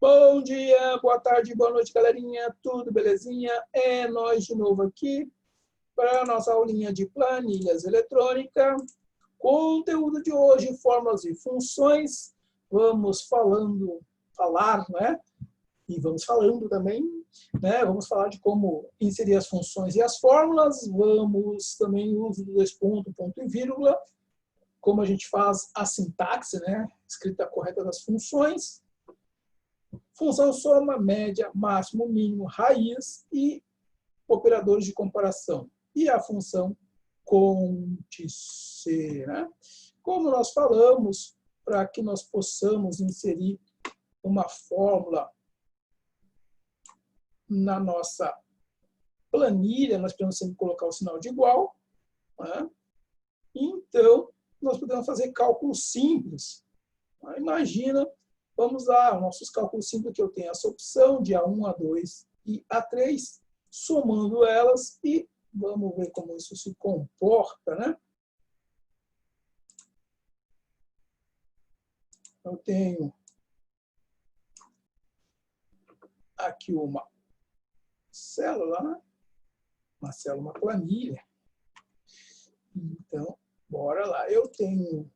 Bom dia, boa tarde, boa noite, galerinha. Tudo belezinha? É nós de novo aqui para a nossa aulinha de planilhas eletrônica. Conteúdo de hoje, fórmulas e funções. Vamos falar, né? E vamos falando também, né? Vamos falar de como inserir as funções e as fórmulas. Vamos também uso do dois pontos, ponto e vírgula, como a gente faz a sintaxe, né? Escrita correta das funções. Função soma, média, máximo, mínimo, raiz e operadores de comparação. E a função côntice, né? Como nós falamos, para que nós possamos inserir uma fórmula na nossa planilha, nós precisamos sempre colocar o sinal de igual, né? Então, nós podemos fazer cálculos simples. Imagina, vamos lá, nossos cálculos simples que eu tenho essa opção de A1, A2 e A3, somando elas e vamos ver como isso se comporta, né? Eu tenho aqui uma célula, né? Uma planilha. Então, bora lá. Eu tenho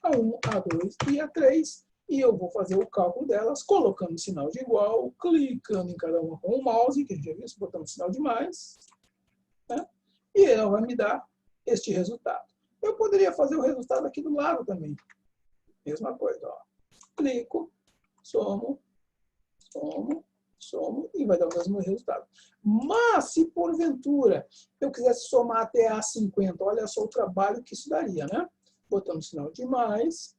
A1, A2 e A3 e eu vou fazer o cálculo delas colocando o sinal de igual, clicando em cada uma com o mouse, que a gente já viu, botando o sinal de mais, né? E ela vai me dar este resultado. Eu poderia fazer o resultado aqui do lado também. Mesma coisa, ó. Clico, somo, e vai dar o mesmo resultado. Mas, se porventura eu quisesse somar até A50, olha só o trabalho que isso daria, né? Botando o sinal de mais.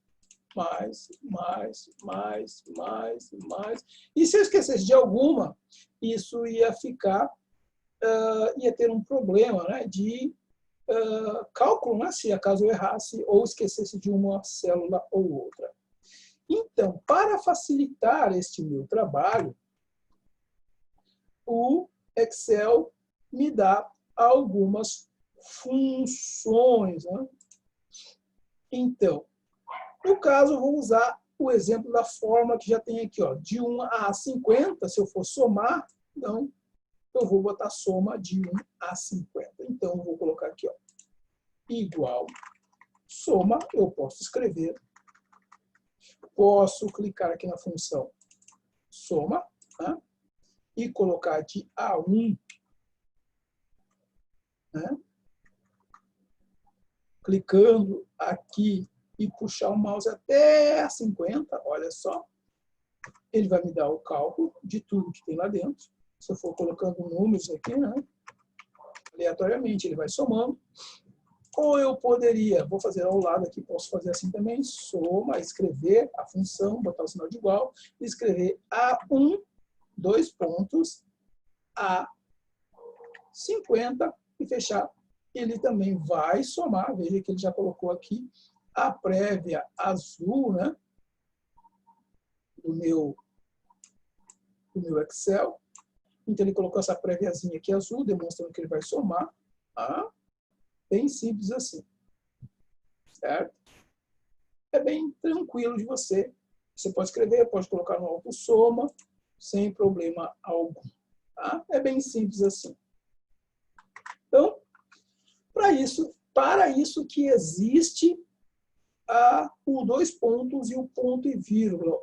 E se eu esquecesse de alguma, isso ia ficar, ia ter um problema, né, de cálculo, né, se acaso eu errasse ou esquecesse de uma célula ou outra. Então, para facilitar este meu trabalho, o Excel me dá algumas funções, né? Então, no caso, eu vou usar o exemplo da fórmula que já tem aqui, ó, de 1 a 50, se eu for somar, então, eu vou botar soma de 1 a 50. Então, eu vou colocar aqui, ó, igual soma, eu posso escrever, posso clicar aqui na função soma, né, e colocar de A1, né, clicando aqui e puxar o mouse até a 50, olha só, ele vai me dar o cálculo de tudo que tem lá dentro. Se eu for colocando números aqui, né, aleatoriamente, ele vai somando. Ou eu poderia, vou fazer ao lado aqui, posso fazer assim também, soma, escrever a função, botar o sinal de igual, escrever A1, dois pontos, A50 e fechar. Ele também vai somar, veja que ele já colocou aqui a prévia azul, né, do meu Excel. Então, ele colocou essa préviazinha aqui azul, demonstrando que ele vai somar. Tá? Bem simples assim. Certo? É bem tranquilo de você. Você pode escrever, pode colocar no autossoma, sem problema algum. Tá? É bem simples assim. Então, para isso que existe o dois pontos e o ponto e vírgula.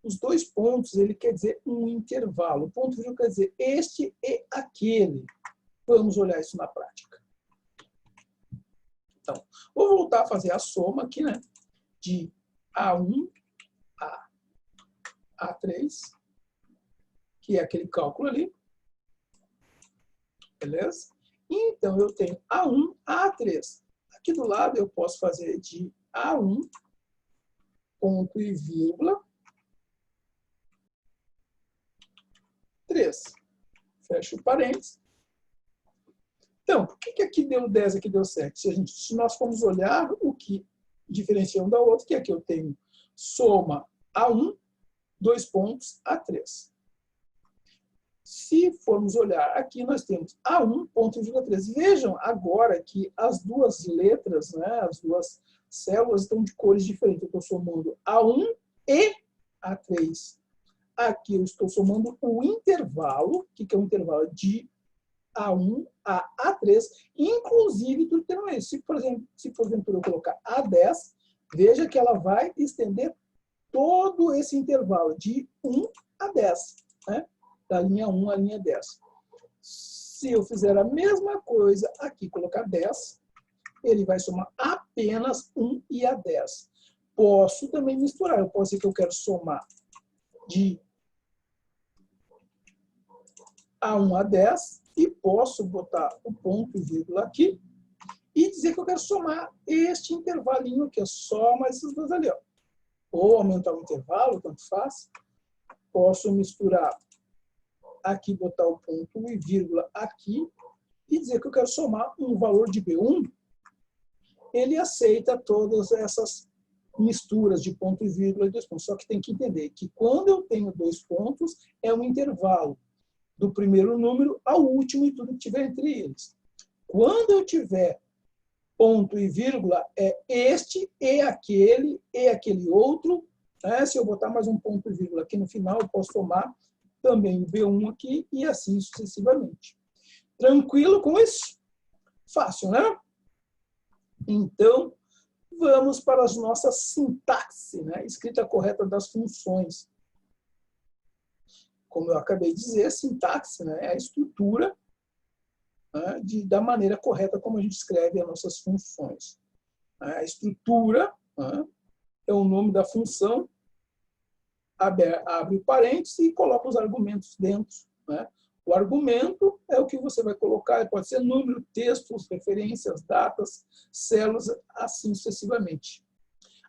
Os dois pontos, ele quer dizer um intervalo. O ponto e vírgula quer dizer este e aquele. Vamos olhar isso na prática. Então, vou voltar a fazer a soma aqui, né? De A1 a A3, que é aquele cálculo ali. Beleza? Então, eu tenho A1 a A3. Aqui do lado, eu posso fazer de A1, ponto e vírgula, 3. Fecho o parênteses. Então, por que aqui deu 10 e aqui deu 7? Se nós formos olhar o que diferencia um da outra, que aqui eu tenho soma A1, dois pontos, A3. Se formos olhar aqui, nós temos A1, ponto e vírgula 3. Vejam agora que as duas letras, né, as duas células estão de cores diferentes. Eu estou somando A1 e A3. Aqui eu estou somando o intervalo. O que é o intervalo? De A1 a A3, inclusive tudo que não é isso. Se, por exemplo, se porventura eu colocar A10, veja que ela vai estender todo esse intervalo de 1 a 10, né? Da linha 1 à linha 10. Se eu fizer a mesma coisa aqui, colocar 10, ele vai somar apenas 1 e a 10. Posso também misturar. Eu posso dizer que eu quero somar de A1 a 10 e posso botar o ponto e vírgula aqui e dizer que eu quero somar este intervalinho aqui, só mais esses dois ali, ó. Ou aumentar o intervalo, tanto faz. Posso misturar aqui, botar o ponto e vírgula aqui e dizer que eu quero somar um valor de B1. Ele aceita todas essas misturas de ponto e vírgula e dois pontos. Só que tem que entender que quando eu tenho dois pontos, é um intervalo do primeiro número ao último e tudo que tiver entre eles. Quando eu tiver ponto e vírgula, é este e aquele outro. Né? Se eu botar mais um ponto e vírgula aqui no final, eu posso somar também o B1 aqui e assim sucessivamente. Tranquilo com isso? Fácil, né? Então, vamos para as nossas sintaxe, né? Escrita correta das funções. Como eu acabei de dizer, a sintaxe, né, é a estrutura, né, da maneira correta como a gente escreve as nossas funções. A estrutura, né, é o nome da função, abre o parênteses e coloca os argumentos dentro. Né? O argumento é o que você vai colocar, pode ser número, textos, referências, datas, células, assim sucessivamente.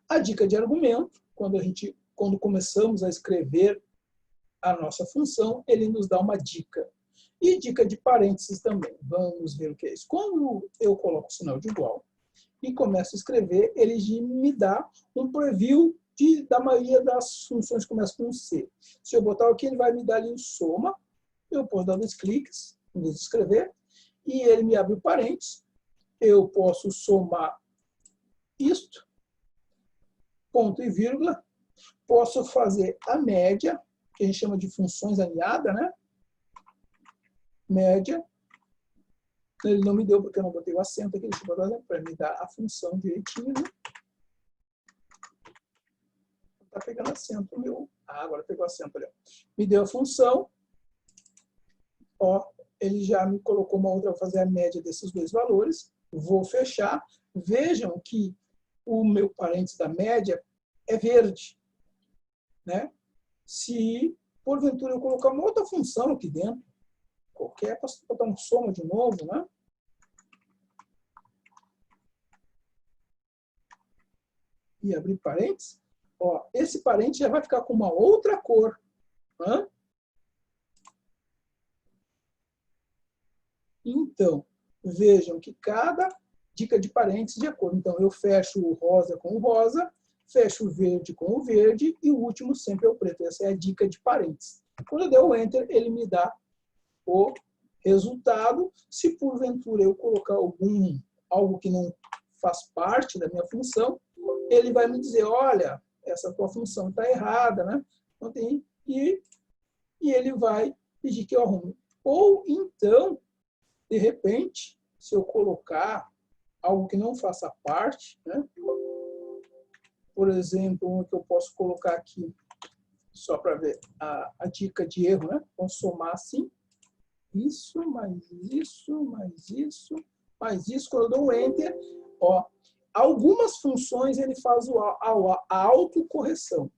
A dica de argumento, quando começamos a escrever a nossa função, ele nos dá uma dica. E dica de parênteses também. Vamos ver o que é isso. Quando eu coloco o sinal de igual e começo a escrever, ele me dá um preview da maioria das funções que começam com C. Se eu botar aqui, ele vai me dar ali o soma. Eu posso dar 2 cliques, em vez de escrever, e ele me abre o parênteses. Eu posso somar isto, ponto e vírgula. Posso fazer a média, que a gente chama de funções alinhadas, né? Média. Ele não me deu porque eu não botei o acento aqui, deixa eu botar para me dar a função direitinho. Né? Tá pegando acento meu. Ah, agora pegou acento ali. Me deu a função. Ó, ele já me colocou uma outra para fazer a média desses dois valores. Vou fechar. Vejam que o meu parênteses da média é verde. Né? Se, porventura, eu colocar uma outra função aqui dentro, qualquer, posso botar um soma de novo, né? E abrir parênteses. Ó, esse parênteses já vai ficar com uma outra cor. Né? Então, vejam que cada dica de parênteses de acordo. Então, eu fecho o rosa com o rosa, fecho o verde com o verde e o último sempre é o preto. Essa é a dica de parênteses. Quando eu der o Enter, ele me dá o resultado. Se porventura eu colocar algo que não faz parte da minha função, ele vai me dizer, olha, essa tua função está errada, né? Não tem, e ele vai pedir que eu arrume. Ou então, de repente, se eu colocar algo que não faça parte, né? Por exemplo, que eu posso colocar aqui, só para ver a dica de erro, né? Vamos somar assim. Isso, mais isso, mais isso, mais isso. Quando eu dou um Enter, ó, algumas funções ele faz a autocorreção.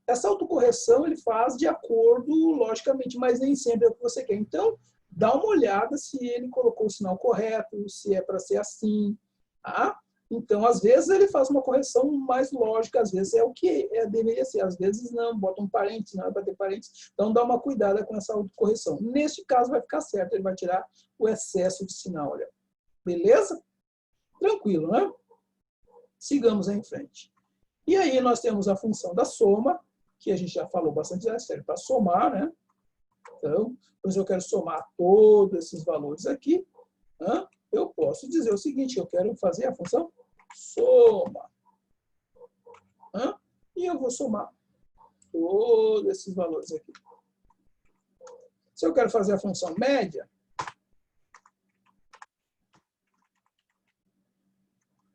Essa autocorreção ele faz de acordo, logicamente, mas nem sempre é o que você quer. Então, dá uma olhada se ele colocou o sinal correto, se é para ser assim. Tá? Então, às vezes, ele faz uma correção mais lógica, às vezes é o que deveria ser, às vezes não, bota um parênteses, não é para ter parênteses. Então, dá uma cuidada com essa autocorreção. Neste caso, vai ficar certo, ele vai tirar o excesso de sinal. Olha. Beleza? Tranquilo, né? Sigamos em frente. E aí, nós temos a função da soma, que a gente já falou bastante, serve para somar, né? Então, se eu quero somar todos esses valores aqui, eu posso dizer o seguinte, eu quero fazer a função soma. E eu vou somar todos esses valores aqui. Se eu quero fazer a função média,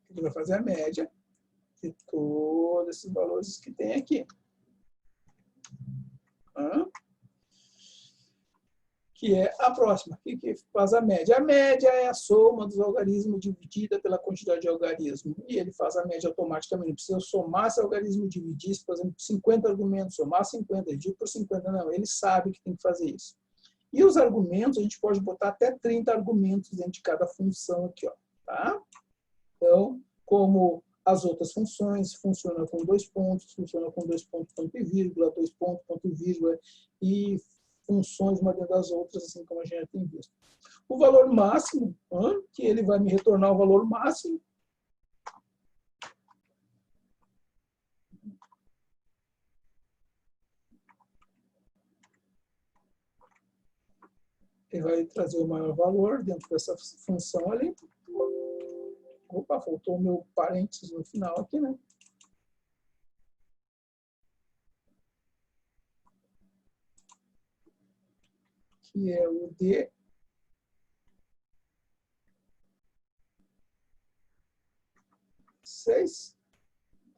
ele vai fazer a média de todos esses valores que tem aqui. Que é a próxima, que faz a média. A média é a soma dos algarismos dividida pela quantidade de algarismo. E ele faz a média automaticamente. Não precisa somar esse algarismo e dividir, por exemplo, 50 argumentos, somar 50, dividir por 50. Não, ele sabe que tem que fazer isso. E os argumentos, a gente pode botar até 30 argumentos dentro de cada função aqui. Ó, tá? Então, como as outras funções, funciona com 2 pontos, funciona com 2 pontos, ponto e vírgula, 2 pontos, ponto e vírgula, e funções uma dentro das outras, assim como a gente já tem visto. O valor máximo, que ele vai me retornar o valor máximo. Ele vai trazer o maior valor dentro dessa função ali. Opa, faltou o meu parênteses no final aqui, né? Que é o D.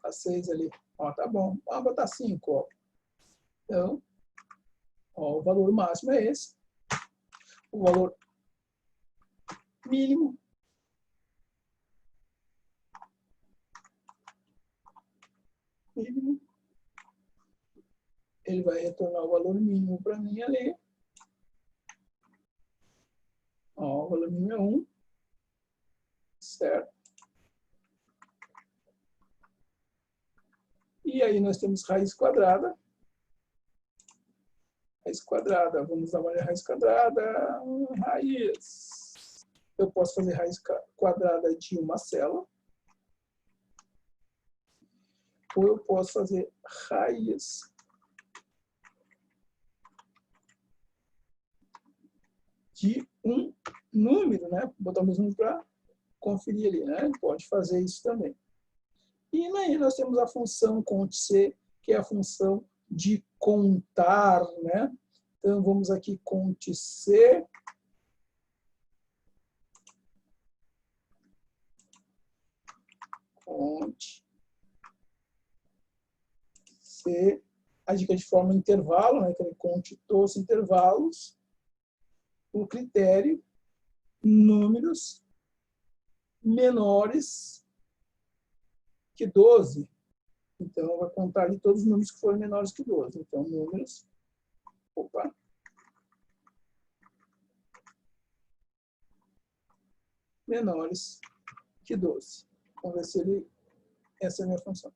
A 6 ali. Ó, tá bom. Vamos botar 5, ó. Então, ó, o valor máximo é esse. O valor mínimo ele vai retornar o valor mínimo para mim ali. Ó, o valor mínimo é 1. Certo? E aí nós temos raiz quadrada. Raiz quadrada. Vamos dar uma olhada raiz quadrada. Raiz. Eu posso fazer raiz quadrada de uma célula. Ou eu posso fazer raiz de um número, né? Botamos um para conferir ali, né? Pode fazer isso também. E aí nós temos a função cont_c, que é a função de contar, né? Então vamos aqui cont_c. Cont_c. A dica de forma intervalo, né? Que ele conte todos os intervalos. O critério, números menores que 12. Então, vai contar ali todos os números que forem menores que 12. Então, números... Opa! Menores que 12. Vamos ver se ele... Essa é a minha função.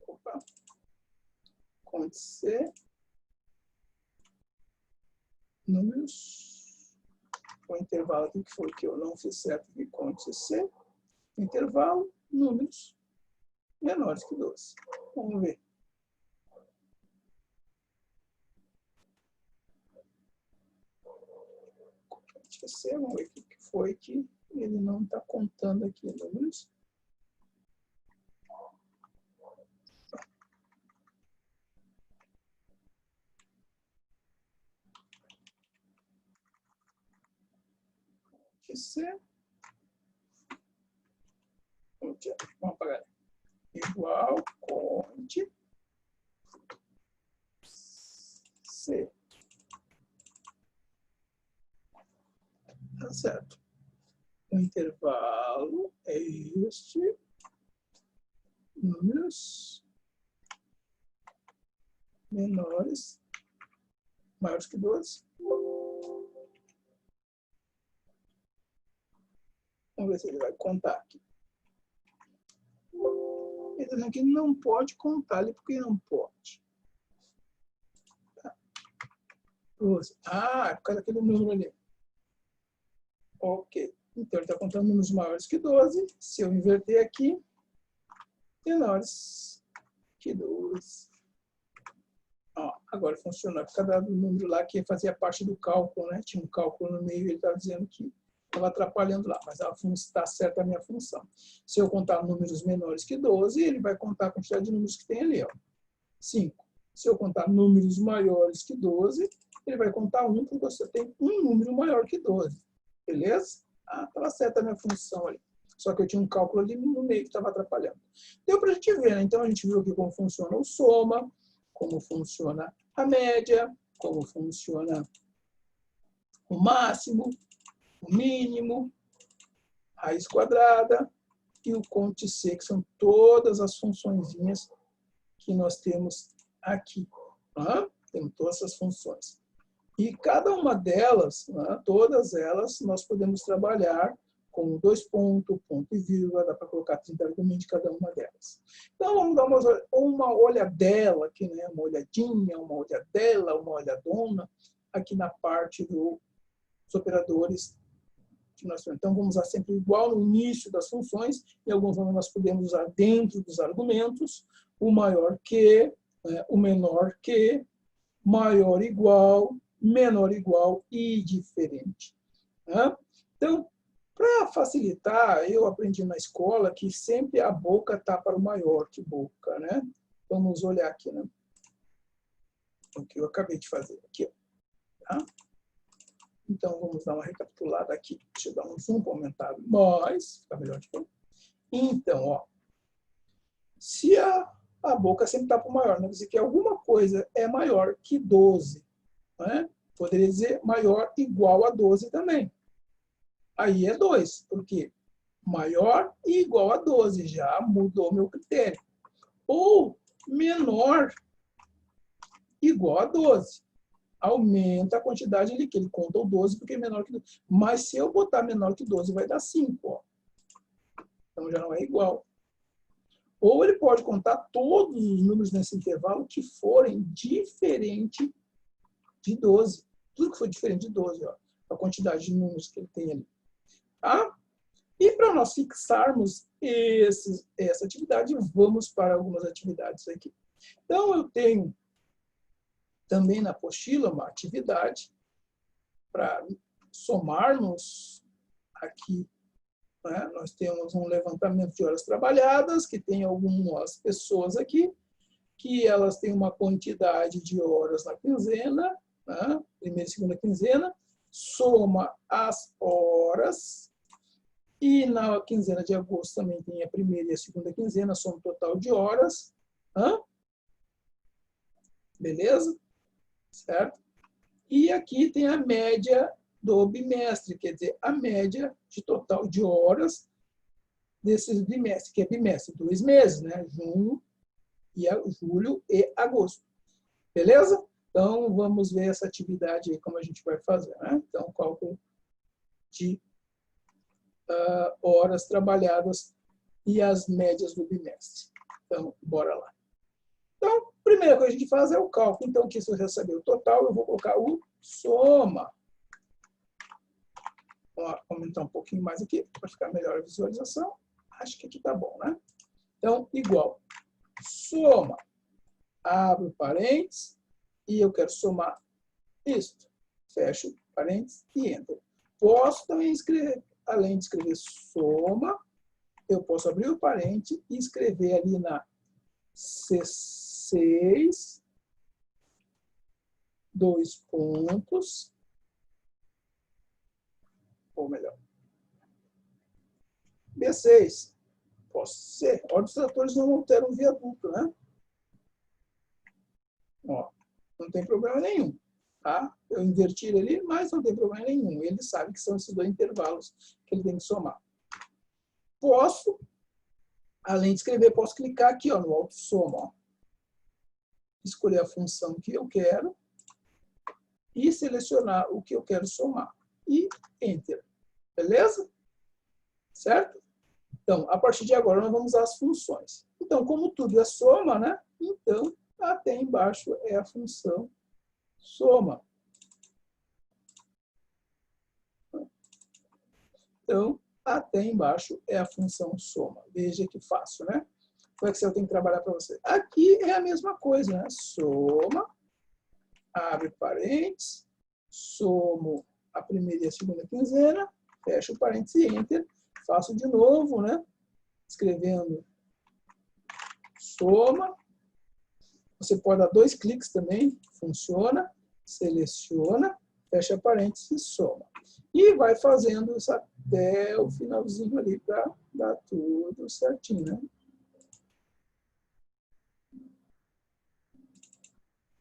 Opa! Cont_c. Números. O intervalo aqui que foi que eu não fiz certo aqui. Cont_c. Intervalo. Números menores que 12. Vamos ver. Vamos ver o que foi que ele não está contando aqui números. Vamos apagar. Igual cont_c. Tá certo. O intervalo é este. Números menores, maiores que 12. Vamos ver se ele vai contar aqui. Ele está dizendo que não pode contar ali, porque não pode. Tá. 12. Ah, é por causa daquele número ali. Ok. Então, ele está contando números maiores que 12. Se eu inverter aqui, menores que 12. Ó, agora funcionou. Por causa do número lá que fazia parte do cálculo, né? Tinha um cálculo no meio e ele estava dizendo que estava atrapalhando lá, mas está certa a minha função. Se eu contar números menores que 12, ele vai contar a quantidade de números que tem ali, ó. 5. Se eu contar números maiores que 12, ele vai contar 1, porque você tem um número maior que 12. Beleza? Estava certa a minha função ali. Só que eu tinha um cálculo ali no meio que estava atrapalhando. Deu para a gente ver, né? Então, a gente viu aqui como funciona o soma, como funciona a média, como funciona o máximo, o mínimo, raiz quadrada e o conte C, que são todas as funçõezinhas que nós temos aqui. Tá? Temos todas essas funções. E cada uma delas, né, todas elas, nós podemos trabalhar com 2 pontos, ponto e vírgula, dá para colocar 30 argumentos de cada uma delas. Então, vamos dar uma olhadela aqui, né, uma olhadinha, uma olhadela, uma olhadona, aqui na parte dos operadores que nós temos. Então, vamos usar sempre igual no início das funções, em alguns momentos nós podemos usar dentro dos argumentos, o maior que, o menor que, maior igual, menor igual e diferente. Né? Então, para facilitar, eu aprendi na escola que sempre a boca está para o maior que boca. Né? Vamos olhar aqui, né? O que eu acabei de fazer aqui. Tá? Então, vamos dar uma recapitulada aqui. Deixa eu dar um zoom para aumentar mais. Fica melhor de ver. Então, ó, se a boca sempre está para o maior, né? Quer dizer que alguma coisa é maior que 12. Né? Poderia dizer maior igual a 12 também. Aí é 2, porque maior e igual a 12, já mudou meu critério. Ou menor igual a 12. Aumenta a quantidade ali, que ele conta o 12, porque é menor que 12. Mas se eu botar menor que 12, vai dar 5. Ó. Então já não é igual. Ou ele pode contar todos os números nesse intervalo que forem diferente de 12. Tudo que for diferente de 12, ó, a quantidade de números que ele tem ali. Tá? E para nós fixarmos essa atividade, vamos para algumas atividades aqui. Então, eu tenho também na apostila uma atividade para somarmos aqui. Né? Nós temos um levantamento de horas trabalhadas, que tem algumas pessoas aqui, que elas têm uma quantidade de horas na quinzena, né? Primeira e segunda quinzena, soma as horas. E na quinzena de agosto também tem a primeira e a segunda quinzena, soma o total de horas. Beleza? Certo? E aqui tem a média do bimestre, quer dizer, a média de total de horas desses bimestres, que é bimestre, 2 meses, né? Junho, julho e agosto. Beleza? Então, vamos ver essa atividade aí, como a gente vai fazer. Né? Então, cálculo de horas trabalhadas e as médias do bimestre. Então, bora lá. Então, a primeira coisa que a gente faz é o cálculo. Então, aqui, se eu receber o total, eu vou colocar o soma. Vamos aumentar um pouquinho mais aqui, para ficar melhor a visualização. Acho que aqui está bom, né? Então, igual. Soma. Abro parênteses. E eu quero somar isto. Fecho parênteses e entro. Posso também escrever, além de escrever soma, eu posso abrir o parênteses e escrever ali na C6, 2 pontos, ou melhor, B6. Posso ser. Olha, os tratores não alteram via dupla, né? Ó, não tem problema nenhum. Tá? Eu inverti ele ali, mas não tem problema nenhum. Ele sabe que são esses 2 intervalos que ele tem que somar. Posso, além de escrever, posso clicar aqui ó, no autossoma. Ó. Escolher a função que eu quero e selecionar o que eu quero somar. E Enter. Beleza? Certo? Então, a partir de agora, nós vamos usar as funções. Então, como tudo é soma, né? Então, até embaixo é a função soma. Então, até embaixo é a função soma. Veja que fácil, né? O Excel tem que trabalhar para você. Aqui é a mesma coisa, né? Soma, abre parênteses, somo a primeira e a segunda quinzena, fecho o parênteses e Enter, faço de novo, né? Escrevendo soma. Você pode dar 2 cliques também, funciona. Seleciona, fecha parênteses e soma. E vai fazendo isso até o finalzinho ali para dar tudo certinho, né?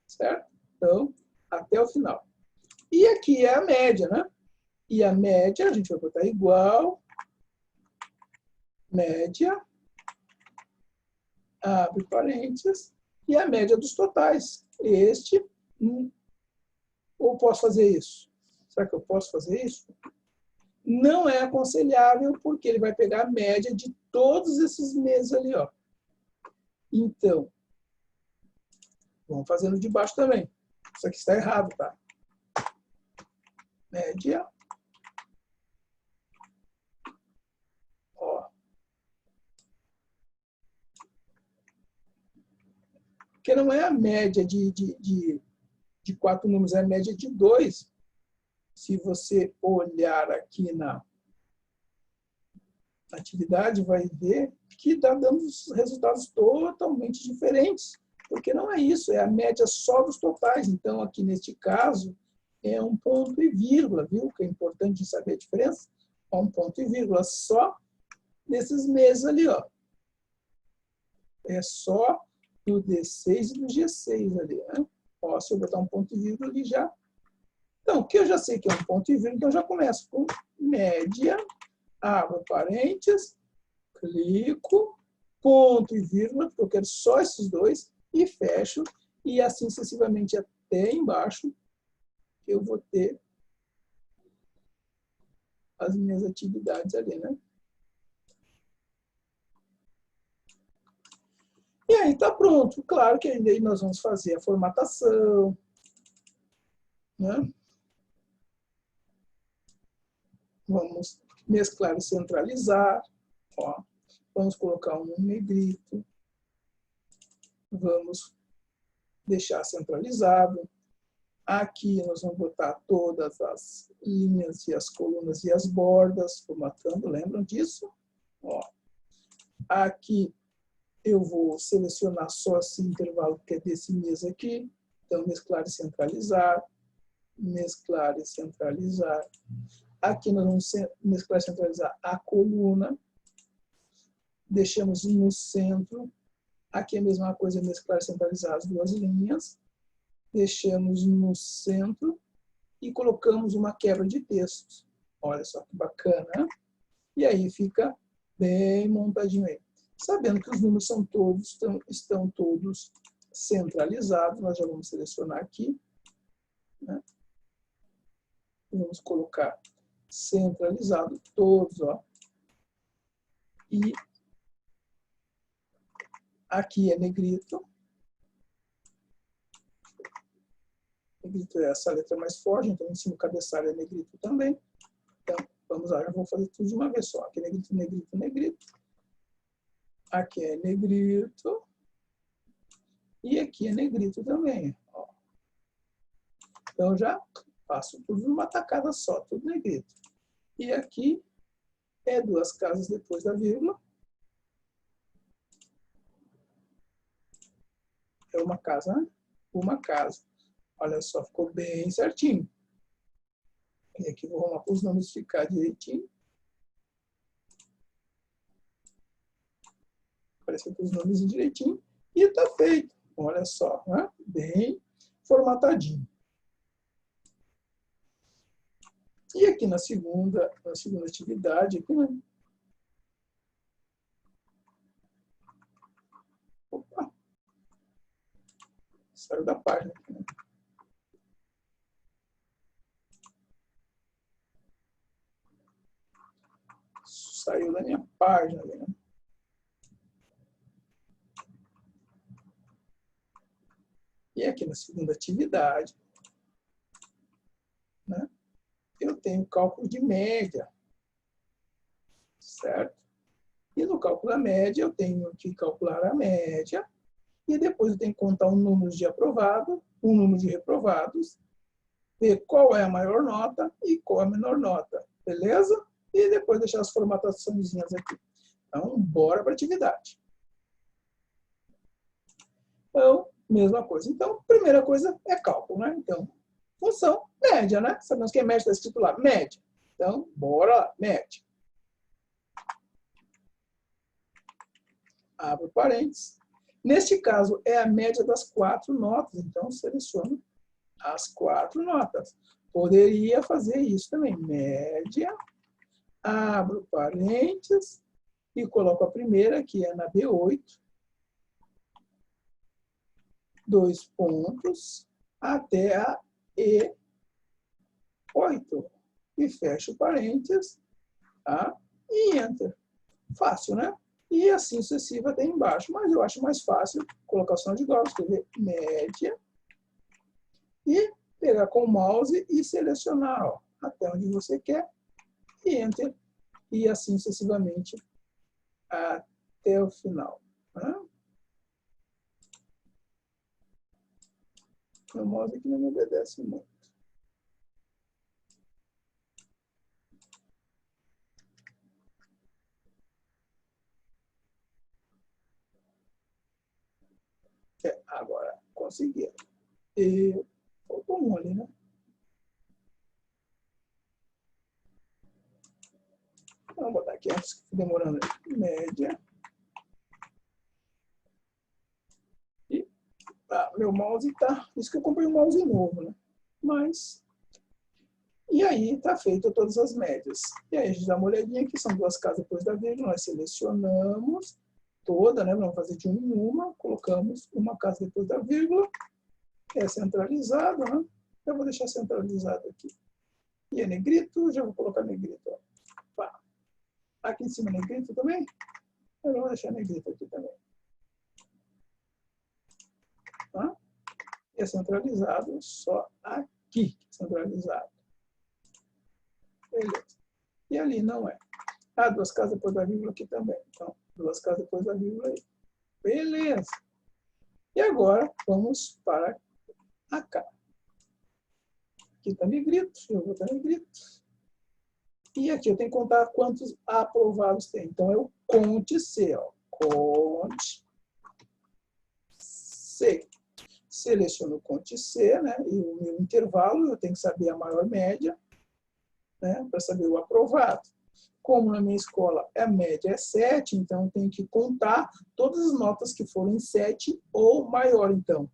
Certo? Então, até o final. E aqui é a média, né? E a média, a gente vai botar igual, média, abre parênteses, e a média dos totais. Este, ou posso fazer isso? Será que eu posso fazer isso? Não é aconselhável, porque ele vai pegar a média de todos esses meses ali, ó. Então, vamos fazendo de baixo também. Isso aqui está errado, tá? Média. Ó. Porque não é a média de 4 números, é a média de 2. Se você olhar aqui na atividade, vai ver que está dando resultados totalmente diferentes. Porque não é isso, é a média só dos totais. Então, aqui neste caso, é um ponto e vírgula, viu? Que é importante saber a diferença. É um ponto e vírgula só nesses meses ali, ó. É só do D6 e do G6 ali, né? Ó, se eu botar um ponto e vírgula ali já. Então, o que eu já sei que é um ponto e vírgula, então eu já começo com média, abro parênteses, clico, ponto e vírgula, porque eu quero só esses dois, e fecho, e assim sucessivamente até embaixo, eu vou ter as minhas atividades ali, né? E aí está pronto. Claro que aí nós vamos fazer a formatação, né? Vamos mesclar e centralizar. Ó. Vamos colocar um negrito. Vamos deixar centralizado. Aqui nós vamos botar todas as linhas e as colunas e as bordas, formatando, lembram disso? Ó. Aqui eu vou selecionar só esse intervalo que é desse mês aqui. Então, mesclar e centralizar. Mesclar e centralizar. Aqui nós vamos mesclar e centralizar a coluna. Deixamos no centro. Aqui é a mesma coisa, mesclar e centralizar as duas linhas. Deixamos no centro e colocamos uma quebra de textos. Olha só que bacana. E aí fica bem montadinho aí. Sabendo que os números são todos, estão todos centralizados, nós já vamos selecionar aqui. Né? Vamos colocar centralizado todos, ó. E aqui é negrito. Negrito é essa letra mais forte, então em cima do cabeçalho é negrito também. Então, vamos lá, já vou fazer tudo de uma vez só. Aqui é negrito, negrito, negrito. Aqui é negrito. E aqui é negrito também. Ó. Então, já faço tudo numa tacada só, tudo negrito. E aqui é 2 casas depois da vírgula. É uma casa, né? Uma casa. Olha só, ficou bem certinho. E aqui vou arrumar para os nomes ficar direitinho. Apareceu com os nomes direitinho. E está feito. Olha só, né? Bem formatadinho. E aqui na segunda atividade, aqui, né? Opa! Saiu da página aqui, né? Saiu da minha página, né? E aqui na segunda atividade, né? Eu tenho cálculo de média, certo? E no cálculo da média, eu tenho que calcular a média, e depois eu tenho que contar um número de aprovado, um número de reprovados, ver qual é a maior nota e qual a menor nota, beleza? e depois deixar as formataçõezinhas aqui. Então, bora para a atividade. Então, mesma coisa. Então, primeira coisa é cálculo, né? Então, função, média, né? Sabemos que é média, está escrito lá, média. Então, bora lá, média. Abro parênteses. Neste caso, é a média das 4 notas. Então, seleciono as 4 notas. Poderia fazer isso também. Média, abro parênteses e coloco a primeira, que é na B8. 2 pontos até a E8. E fecho parênteses, tá? E Enter. Fácil, né? E assim sucessivo até embaixo. Mas eu acho mais fácil colocar o sinal de igual, escrever média e pegar com o mouse e selecionar, ó, até onde você quer e Enter. E assim sucessivamente até o final. Tá? Meu mouse aqui não me obedece muito. Agora, consegui. E faltou um ali, né? Vamos botar aqui antes que fique demorando. Média. E meu mouse tá. Isso que eu comprei um mouse novo, né? Mas. E aí tá feito todas as médias. E aí a gente dá uma olhadinha aqui, são 2 casas depois da vírgula, nós selecionamos toda, né? Vamos fazer de uma em uma, colocamos uma casa depois da vírgula, é centralizado, né? Eu vou deixar centralizado aqui. E é negrito, já vou colocar negrito, ó. Pá. Aqui em cima negrito também, eu vou deixar negrito aqui também. Tá? E é centralizado só aqui, centralizado. Beleza. E ali não é. 2 casas depois da vírgula aqui também. Então, 2 casas depois da vírgula aí. Beleza. E agora, vamos para cá. Aqui está negrito, eu vou botar negrito. E aqui eu tenho que contar quantos aprovados tem. Então, é o conte C. Ó. Conte C. Seleciono o conte C, né? E o meu intervalo, eu tenho que saber a maior média, né? Para saber o aprovado. Como na minha escola a média é 7, então eu tenho que contar todas as notas que forem 7 ou maior. Então,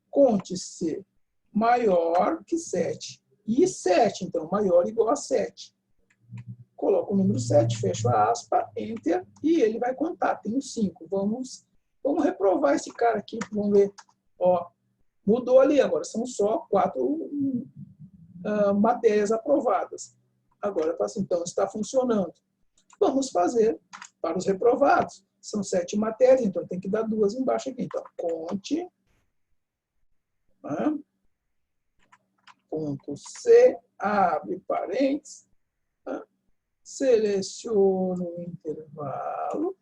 conte C maior que 7. E 7, então, maior igual a 7. Coloco o número 7, fecho a aspa, Enter, e ele vai contar. Tenho 5. Vamos reprovar esse cara aqui. Vamos ver. Ó, mudou ali agora. São só 4 matérias aprovadas. Agora, então, está funcionando. Vamos fazer para os reprovados. São 7 matérias, então tem que dar 2 embaixo aqui. Então, conte, né? Ponto C, abre parênteses, né? Seleciono o intervalo,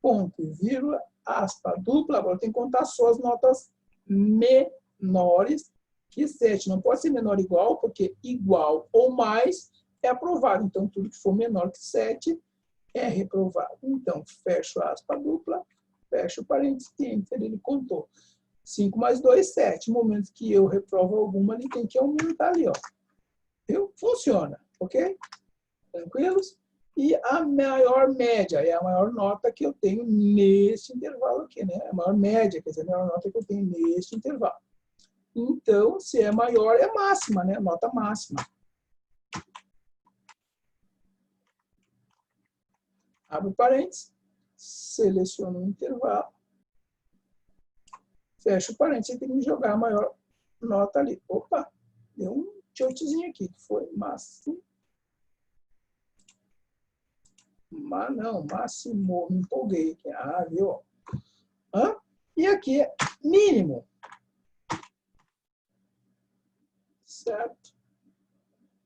ponto e vírgula, aspa dupla. Agora tem que contar só as notas menores que 7. Não pode ser menor ou igual, porque igual ou mais é aprovado. Então, tudo que for menor que 7 é reprovado. Então, fecho a aspa dupla, fecho o parênteses, Enter, ele contou. 5 mais 2, 7. No momento que eu reprovo alguma, ele tem que aumentar ali, ó. Viu? Funciona, ok? Tranquilos? E a maior média é a maior nota que eu tenho nesse intervalo aqui, né? A maior média, quer dizer, a maior nota que eu tenho nesse intervalo. Então, se é maior, é máxima, né? Nota máxima. Abro parênteses, seleciono o intervalo, fecho parênteses, tem que jogar a maior nota ali. Opa, deu um tiltzinho aqui, que foi máximo. Mas não, máximo, me empolguei aqui. Viu? E aqui é mínimo. Certo?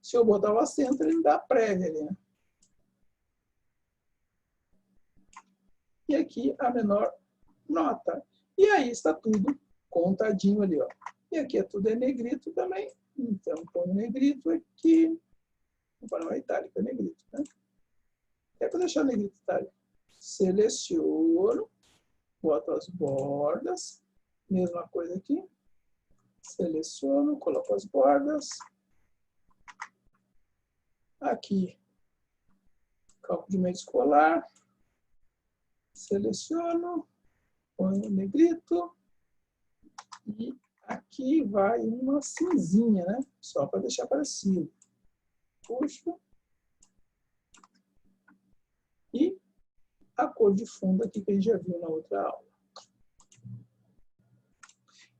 Se eu botar o acento, ele dá prévia ali, né? E aqui a menor nota. E aí está tudo contadinho ali, ó. E aqui tudo é negrito também. Então, põe o negrito aqui. Opa, não é itálico, é negrito, né? É para deixar negrito itálico. Seleciono, boto as bordas, mesma coisa aqui. Seleciono, coloco as bordas. Aqui, cálculo de média escolar. Seleciono, ponho negrito. E aqui vai uma cinzinha, né? Só para deixar parecido. Puxo. E a cor de fundo aqui que a gente já viu na outra aula.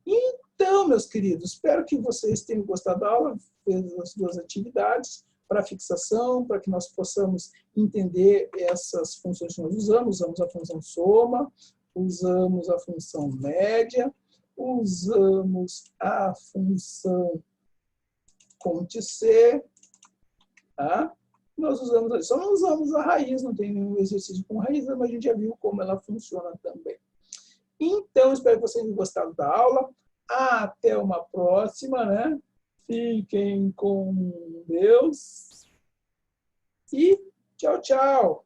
Então, meus queridos, espero que vocês tenham gostado da aula, fez as duas atividades para fixação, para que nós possamos entender essas funções que nós usamos. Usamos a função soma, usamos a função média, usamos a função conte-C, tá? Nós usamos, só não usamos a raiz, não tem nenhum exercício com raiz, mas a gente já viu como ela funciona também. Então, espero que vocês tenham gostado da aula. Até uma próxima, né? Fiquem com Deus. E tchau, tchau.